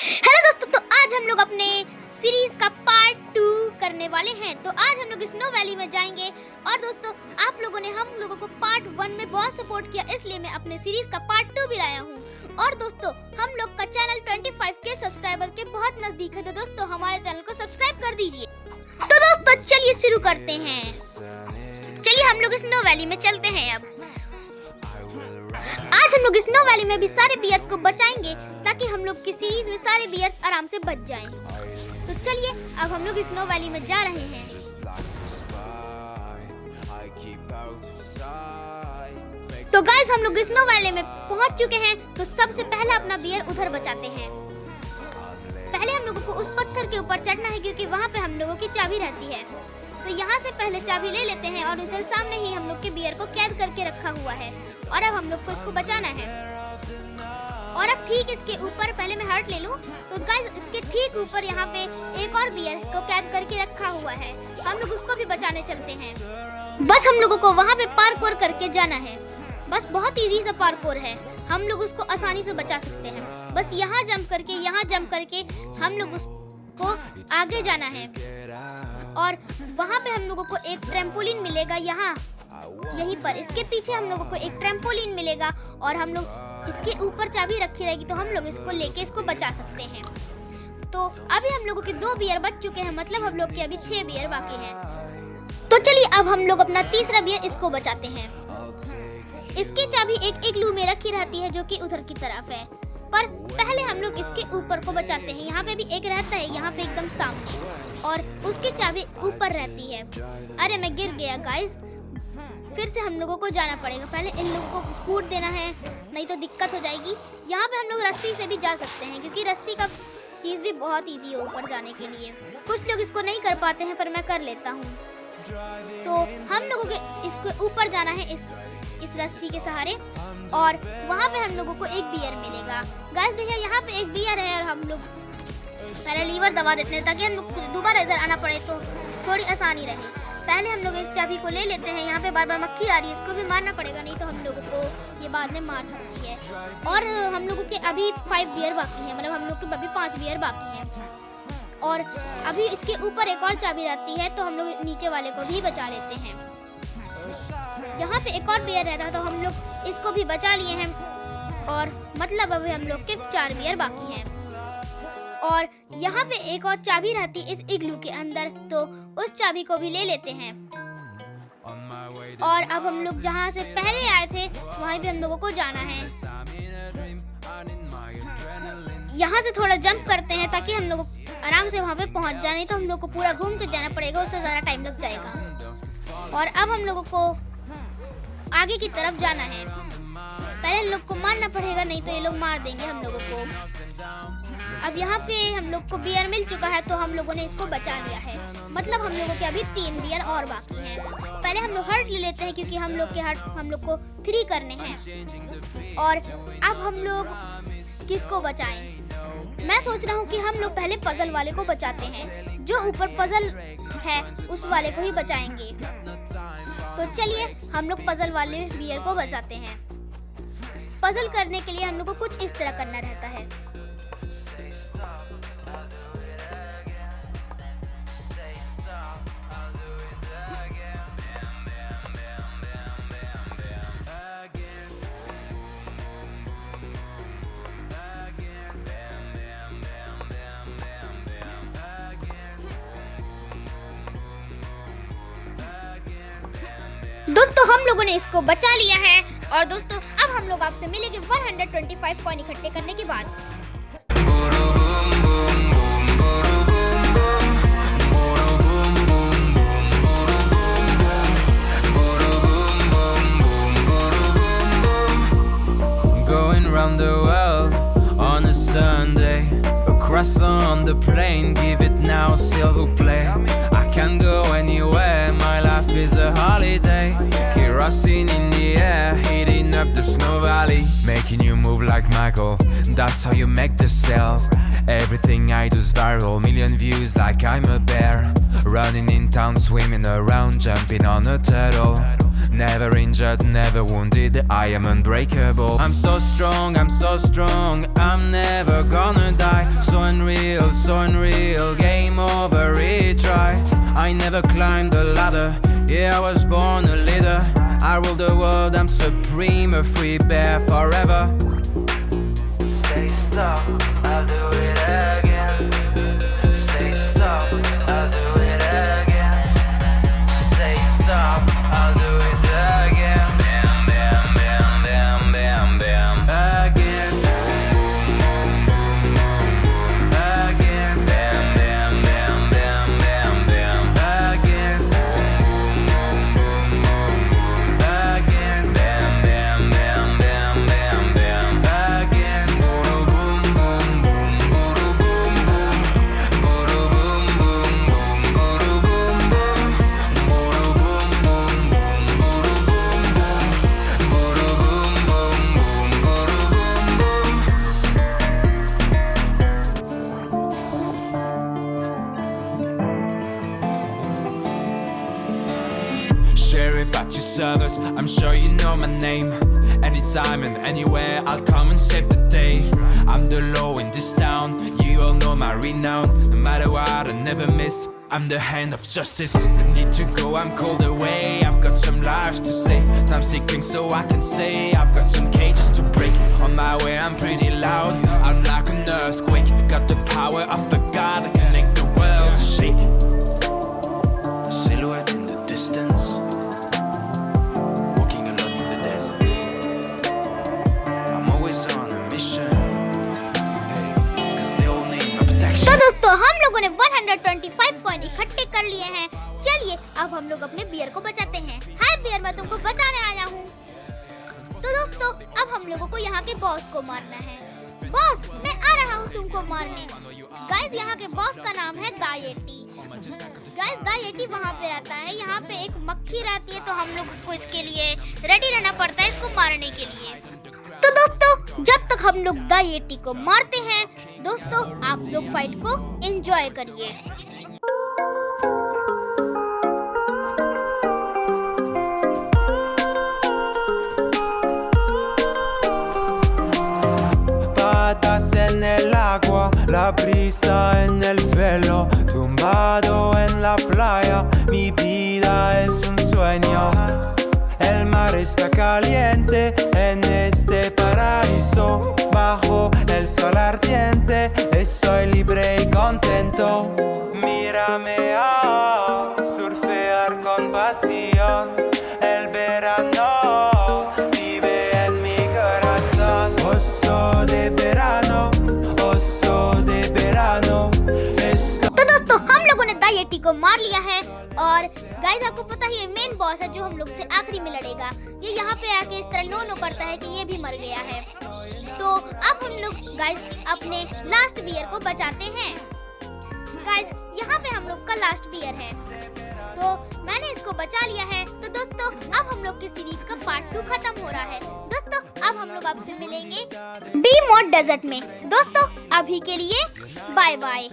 Hello दोस्तों, तो आज हम लोग अपने सीरीज का पार्ट 2 करने वाले हैं। तो आज हम लोग स्नो वैली में जाएंगे। और दोस्तों, आप लोगों ने हम लोगों को पार्ट 1 में बहुत सपोर्ट किया, इसलिए मैं अपने सीरीज का पार्ट 2 भी लाया हूँ। और दोस्तों, हम लोग का चैनल 25 के सब्सक्राइबर के बहुत नजदीक है, तो दोस्तों हमारे चैनल को सब्सक्राइब कर दीजिए। तो दोस्तों चलिए शुरू करते हैं। चलिए हम लोग स्नो वैली में चलते हैं। अब आज हम लोग स्नो वैली में भी सारे बियर्स को बचाएंगे, ताकि हम लोग की सीरीज में सारे बियर्स आराम से बच जाएं। तो चलिए अब हम लोग स्नो वैली में जा रहे हैं। तो गाइस, हम लोग स्नो वैली में पहुंच चुके हैं। तो सबसे पहले अपना बियर उधर बचाते हैं। पहले हम लोगों को उस पत्थर के ऊपर चढ़ना है, क्योंकि वहाँ पे हम लोगों की चाबी रहती है। तो यहाँ से पहले चाबी ले लेते हैं, और इधर सामने ही हम लोग के बियर को कैद करके रखा हुआ है। और अब हम लोग को इसको बचाना है। और अब ठीक इसके ऊपर पहले मैं हार्ट ले लूं। तो गाइस, इसके ठीक ऊपर यहाँ पे एक और बियर को कैद करके रखा हुआ है। हम लोग उसको भी बचाने चलते हैं। बस हम लोगों को वहाँ पे पार्कोर करके जाना है। बस बहुत इजी सा पार्कोर है, हम लोग उसको आसानी से बचा सकते हैं। बस यहाँ जंप करके हम लोग उसको आगे जाना है। और वहाँ पे हम लोगों को एक ट्रैम्पोलिन मिलेगा। यहाँ यहीं पर इसके पीछे हम लोगों को एक ट्रैम्पोलिन मिलेगा, और हम लोग इसके ऊपर चाबी रखी रहेगी, तो हम लोग इसको लेके इसको बचा सकते हैं। तो अभी हम लोगों के 2 बियर बच चुके हैं, मतलब हम लोग के अभी 6 बियर बाकी हैं। तो चलिए अब हम लोग अपना तीसरा बियर इसको बचाते हैं। इसकी चाबी एक इग्लू में रखी रहती है, जो कि उधर की तरफ है। पर पहले हम लोग इसके ऊपर को बचाते हैं। यहाँ पे भी एक रहता है, यहाँ पे एकदम सामने, और उसकी चाबी ऊपर रहती है। अरे मैं गिर गया गाइस, फिर से हम लोगों को जाना पड़ेगा। पहले इन लोगों को कूद देना है, नहीं तो दिक्कत हो जाएगी। यहाँ पे हम लोग रस्सी से भी जा सकते हैं, क्योंकि रस्सी का चीज़ भी बहुत इजी है ऊपर जाने के लिए। कुछ लोग इसको नहीं कर पाते हैं, पर मैं कर लेता हूँ। तो हम लोगों के इसको ऊपर जाना है इस रस्सी के सहारे, और वहाँ पे हम लोगों को एक बियर मिलेगा। गाइस देखिए, यहाँ पे एक बियर है, और हम लोग पहले लीवर दबा देते हैं, ताकि हम लोग दोबारा इधर आना पड़े तो थोड़ी आसानी रहे। पहले हम लोग इस चाबी को ले लेते हैं। यहाँ पे बार बार मक्खी आ रही है, इसको भी मारना पड़ेगा, नहीं तो हम लोगों को ये बाद में मार सकती है। और हम लोगों के अभी 5 बियर बाकी हैं, मतलब हम लोग के अभी 5 बियर बाकी हैं। और अभी इसके ऊपर एक और चाबी रहती है, तो हम लोग नीचे वाले को भी बचा लेते हैं। यहाँ पे एक और बियर रहता है, तो हम लोग इसको भी बचा लिए हैं। और मतलब अभी हम लोग के 4 बियर बाकी हैं। और यहाँ पे एक और चाबी रहती है इस इग्लू के अंदर, तो उस चाबी को भी ले लेते हैं। और अब हम लोग जहाँ से पहले आए थे, वहीं पे हम लोगों को जाना है। यहाँ से थोड़ा जंप करते हैं, ताकि हम लोग आराम से वहाँ पे पहुँच जाए, नहीं तो हम लोग को पूरा घूम के जाना पड़ेगा, उससे ज़्यादा टाइम लग जाएगा। और अब हम लोगों को आगे की तरफ जाना है। पहले लोग को मारना पड़ेगा, नहीं तो ये लोग मार देंगे हम लोगों को। अब यहाँ पे हम लोग को बियर मिल चुका है, तो हम लोगों ने इसको बचा लिया है। मतलब हम लोगों के अभी 3 बियर और बाकी हैं। पहले हम लोग हार्ट ले लेते हैं, क्योंकि हम लोग के हार्ट हम लोग को 3 करने हैं। और अब हम लोग किसको बचाएं? मैं सोच रहा हूँ कि हम लोग पहले पजल वाले को बचाते हैं। जो ऊपर पजल है उस वाले को ही बचाएंगे। तो चलिए हम लोग पजल वाले बियर को बचाते हैं। पजल करने के लिए हम लोग को कुछ इस तरह करना रहता है। दोस्तों हम लोगों ने इसको बचा लिया है। और दोस्तों अब हम लोग आपसे मिलेंगे 125 कॉइन इकट्ठे करने के बाद। Going round the world on a Sunday, across on the plane, give it now silver play. I can go anywhere, my life is a holiday. Kerosene in the air, heating up the snow valley, making you move like Michael, that's how you make the sales. Everything I do is viral, million views like I'm a bear, running in town, swimming around, jumping on a turtle. Never injured, never wounded, I am unbreakable. I'm so strong, I'm never gonna die. So unreal, game over, retry. I never climbed the ladder, yeah, I was born a leader. I rule the world, I'm supreme, a free bear forever. Say stop, I'll do it again. Say stop, I'll do it again. Say stop, I'll do it again. Bam, bam, bam, bam, bam, bam. Again. Again. Bam, bam, bam, bam, bam, bam. Again. Again. Bam, bam, bam, bam, bam, bam. Again. Boom, boom, boom, boom, boom, boom. Boom, boom, boom, boom, boom, boom. Boom, boom, boom, boom, Sheriff at your service, I'm sure you know my name. Anytime and anywhere, I'll come and save the day. I'm the law in this town, you all know my renown. No matter what, I never miss, I'm the hand of justice. I need to go, I'm called away. I've got some lives to save, time's ticking so I can stay. I've got some cages to break, on my way I'm pretty loud. I'm like an earthquake, got the power of a god. I can make the world shake. A silhouette in the distance, walking alone in the desert. I'm always on a mission, hey, 'cause they all need my protection. तो दोस्तों हम लोगों ने 125 coin इकट्ठे कर लिए हैं। चलिए अब हम लोग अपने बियर को बचाते हैं। हाय बियर, मैं तुमको बचाने आया हूँ। तो दोस्तों अब हम लोगों को यहाँ के बॉस को मारना है। बॉस, मैं आ रहा हूँ तुमको मारने। गाइस, यहाँ के बॉस का नाम है दायेटी। गाइस, दायेटी वहाँ पे रहता है। यहाँ पे एक मक्खी रहती है, तो हम लोग को इसके लिए रेडी रहना पड़ता है इसको मारने के लिए। तो दोस्तों जब तक हम लोग दायेटी को मारते हैं, दोस्तों आप लोग फाइट को एंजॉय करिए। Patas en el agua, la brisa en el pelo, tumbado en la playa, mi vida es un sueño. El mar está caliente en este paraíso, bajo el sol ardiente, estoy libre y contento. Mírame surfear con pasión, el verano vive en mi corazón. Oso de verano, oso de verano. तो दोस्तों हम लोगों ने दायेटी को मार लिया है। और गाइस, आपको पता ही है मेन बॉस है जो हम लोग से आखिरी में लड़ेगा। ये यहाँ पे आके इस तरह नो करता है कि ये भी मर गया है। तो अब हम लोग गाइस अपने लास्ट बियर को बचाते हैं। गाइस, यहाँ पे हम लोग का लास्ट बियर है, तो मैंने इसको बचा लिया है। तो दोस्तों अब हम लोग की सीरीज का पार्ट 2 खत्म हो रहा है। दोस्तों अब हम लोग आपसे मिलेंगे बी मोड डेजर्ट में। दोस्तों अभी के लिए बाय बाय।